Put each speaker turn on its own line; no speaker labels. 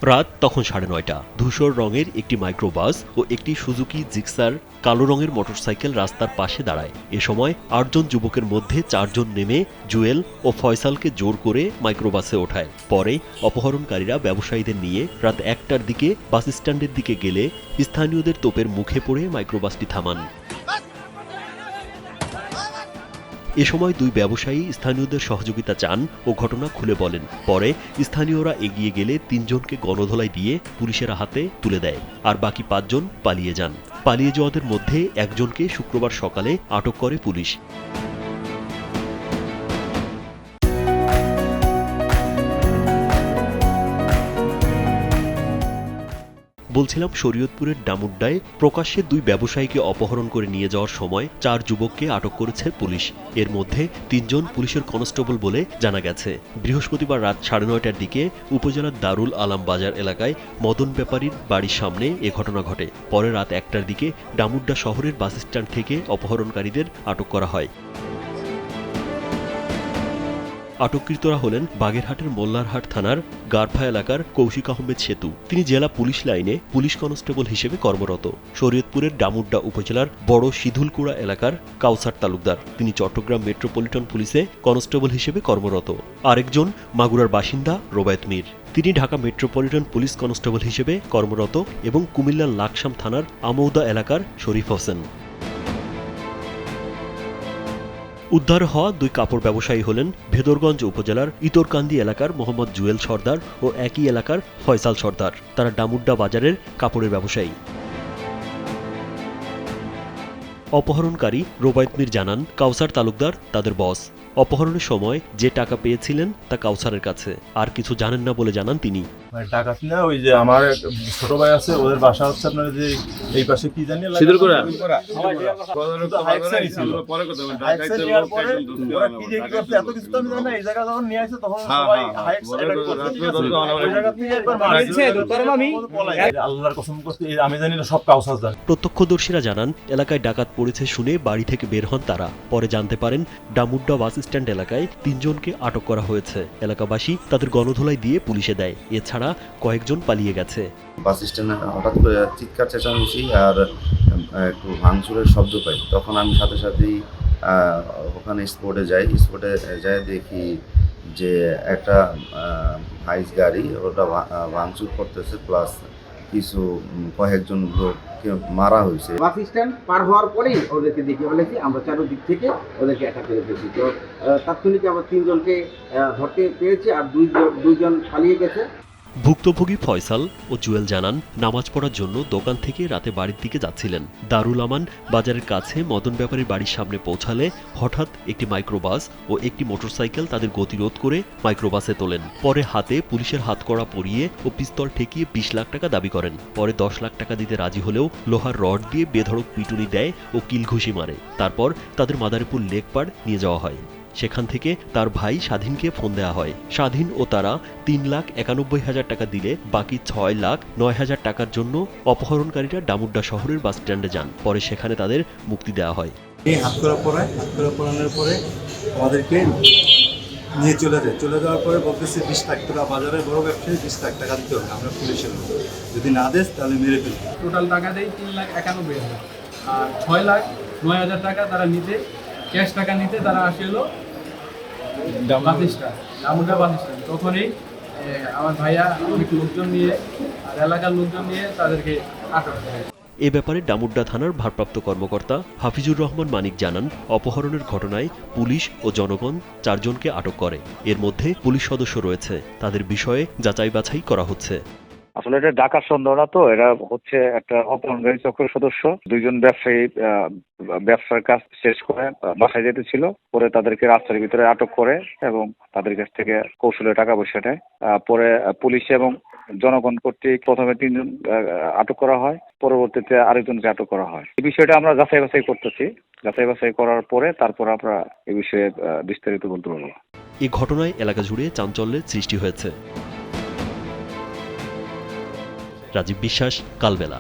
রাত তখন 9:30। ধূসর রঙের একটি মাইক্রোবাস ও একটি সুজুকি জিক্সার কালো রঙের মোটরসাইকেল রাস্তার পাশে দাঁড়ায়। এ সময় 8 জন যুবকের মধ্যে 4 জন নেমে জুয়েল ও ফয়সালকে জোর করে মাইক্রোবাসে ওঠায়। পরে অপহরণকারীরা ব্যবসায়ীদের নিয়ে রাত 1টার দিকে বাস স্ট্যান্ডের দিকে গেলে স্থানীয়দের তোপের মুখে পড়ে মাইক্রোবাসটি থামান। এ সময় দুই ব্যবসায়ী স্থানীয়দের সহযোগিতা চান ও ঘটনা খুলে বলেন। পরে স্থানীয়রা এগিয়ে গেলে 3 জনকে গণধোলাই দিয়ে পুলিশের হাতে তুলে দেয়, আর বাকি 5 জন পালিয়ে যান। পালিয়ে যাওয়াদের মধ্যে একজনকে শুক্রবার সকালে আটক করে পুলিশ। বলছিলাম, শরীয়তপুরের ডামুড্ডায় প্রকাশ্যে দুই ব্যবসায়ীকে অপহরণ করে নিয়ে যাওয়ার সময় 4 যুবককে আটক করেছে পুলিশ। এর মধ্যে 3 জন পুলিশের কনস্টেবল বলে জানা গেছে। বৃহস্পতিবার রাত 9:30টার দিকে উপজেলার দারুল আলাম বাজার এলাকায় মদন ব্যাপারীর বাড়ির সামনে এ ঘটনা ঘটে। পরে রাত 1টার দিকে ডামুড্ডা শহরের বাসস্ট্যান্ড থেকে অপহরণকারীদের আটক করা হয়। আটককৃতরা হলেন বাগেরহাটের মোল্লারহাট থানার গারফা এলাকার কৌশিক আহমেদ সেতু। তিনি জেলা পুলিশ লাইনে পুলিশ কনস্টেবল হিসেবে কর্মরত। শরীয়তপুরের ডামুড্ডা উপজেলার বড় সিধুলকুড়া এলাকার কাউসার তালুকদার, তিনি চট্টগ্রাম মেট্রোপলিটন পুলিশে কনস্টেবল হিসেবে কর্মরত। আরেকজন মাগুরার বাসিন্দা রোবায়েত মীর, তিনি ঢাকা মেট্রোপলিটন পুলিশ কনস্টেবল হিসেবে কর্মরত এবং কুমিল্লার লাকসাম থানার আমৌদা এলাকার শরীফ হোসেন। উদ্ধার হওয়া দুই কাপড় ব্যবসায়ী হলেন ভেদরগঞ্জ উপজেলার ইতরকান্দি এলাকার মোহাম্মদ জুয়েল সর্দার ও একই এলাকার ফয়সাল সর্দার। তারা ডামুড্ডা বাজারের কাপড়ের ব্যবসায়ী। অপহরণকারী রোবায়েত মীর জানান, কাউসার তালুকদার তাদের বস। অপহরণের সময় যে টাকা পেয়েছিলেন তা কাউসারের কাছে, আর কিছু জানেন না বলে জানান তিনি।
টাকা না, ওই যে আমার ছোট ভাই আছে, ওদের বাসা হচ্ছে আপনার যে এই পাশে কি জানি আল্লাহর কসম করতে আমি জানি না, সব কাউসার জানে।
প্রত্যক্ষদর্শীরা জানান, এলাকায় ডাকাত পড়েছে শুনে বাড়ি থেকে বের হন তারা। পরে জানতে পারেন ডামুড্ডা বাস স্ট্যান্ড এলাকায় 3 জনকে আটক করা হয়েছে। এলাকাবাসী তাদের গণধোলাই দিয়ে পুলিশে দেয়। এছাড়া কয়েকজন পালিয়ে গেছে।
বাস স্ট্যান্ডে হঠাৎ করে চিৎকার চেঁচামেচি আর একটু ভাঙচুরের শব্দ পাই। তখন আমি সাথে সাথেই ওখানে স্পটে যাই দেখি যে একটা হাইস গাড়ি ওটা ভাঙচুর করতেছে, প্লাস কিছু কয়েকজন লোককে মারা হয়েছে।
বাস স্ট্যান্ড পার হওয়ার পরেই ওদেরকে দেখে ফেলেছি আমরা, চারদিক থেকে ওদেরকে অ্যাটাক করে ফেলেছি। তো তাৎক্ষণিক আবার 3 জনকে ধরতে পেরেছি, আর দুইজন পালিয়ে গেছে।
ভুক্তভোগী ফয়সাল ও জুয়েল জানান, নামাজ পড়ার জন্য দোকান থেকে রাতে বাড়ির দিকে যাচ্ছিলেন। দারুল আমান বাজারের কাছে মদন ব্যাপারীর বাড়ির সামনে পৌঁছালে হঠাৎ একটি মাইক্রোবাস ও একটি মোটরসাইকেল তাদের গতিরোধ করে মাইক্রোবাসে তোলেন। পরে হাতে পুলিশের হাতকড়া পরিয়ে ও পিস্তল ঠেকিয়ে 20 লাখ টাকা দাবি করেন। পরে 10 লাখ টাকা দিতে রাজি হলেও লোহার রড দিয়ে বেধড়ক পিটুনি দেয় ও কিলঘুষি মারে। তারপর তাদের মাদারীপুর লেকপাড় নিয়ে যাওয়া হয়। সেখান থেকে তার ভাই স্বাধীনকে ফোন দেওয়া হয়। স্বাধীন ও তারা 3,91,000 টাকা দিলে বাকি 6,09,000 টাকার জন্য অপহরণকারীরা ডামুড্ডা শহরের বাস স্ট্যান্ডে যান। পরে সেখানে তাদের মুক্তি দেওয়া হয়।
হাতকড়া পরানোর পরে আমাদেরকে নিয়ে চলে যাওয়ার পরে বলতেছে 20 লাখ টাকা, বাজারে বড় ব্যবসায়ী 20 লাখ টাকা দিতে হবে, আমরা পুলিশের লোক, যদি না দেস তাহলে মেরে ফেলবে।
টোটাল টাকা দেয় 3,91,000, আর 6,09,000 টাকা তারা নিতে, ক্যাশ টাকা নিতে তারা আসলো ডামুড্ডা বাস স্ট্যান্ড। তখনই আমার ভাইয়া অনেক লোকজন নিয়ে আর এলাকার লোকজন নিয়ে তাদেরকে আটক করে।
এ ব্যাপারে ডামুড্ডা থানার ভারপ্রাপ্ত কর্মকর্তা হাফিজুর রহমান মানিক জানান, অপহরণের ঘটনায় পুলিশ ও জনগণ 4 জনকে আটক করে। এর মধ্যে পুলিশ সদস্য রয়েছে। তাদের বিষয়ে যাচাই বাছাই করা হচ্ছে।
আসলে এটা ডাকাত সন্দেহ না, তো এরা হচ্ছে একটা অপহরণকারী চক্রের সদস্য। 2 জন ব্যবসায়ী ব্যবসার কাজ শেষ করে বাসায় যেতেছিল, পরে তাদেরকে রাস্তার ভিতরে আটক করে এবং তাদের কাছ থেকে কৌশলে টাকা পয়সা নেয়। পরে পুলিশ এবং জনগণ কর্তৃক প্রথমে 3 জন আটক করা হয়, পরবর্তীতে আরেকজনকে আটক করা হয়। এই বিষয়টা আমরা যাচাই বাছাই করতেছি। যাচাই বাছাই করার পরে তারপর আমরা এই বিষয়ে বিস্তারিত বলতে পারবো।
এই ঘটনায় এলাকা জুড়ে চাঞ্চল্যের সৃষ্টি হয়েছে। রাজীব বিশ্বাস, কালবেলা।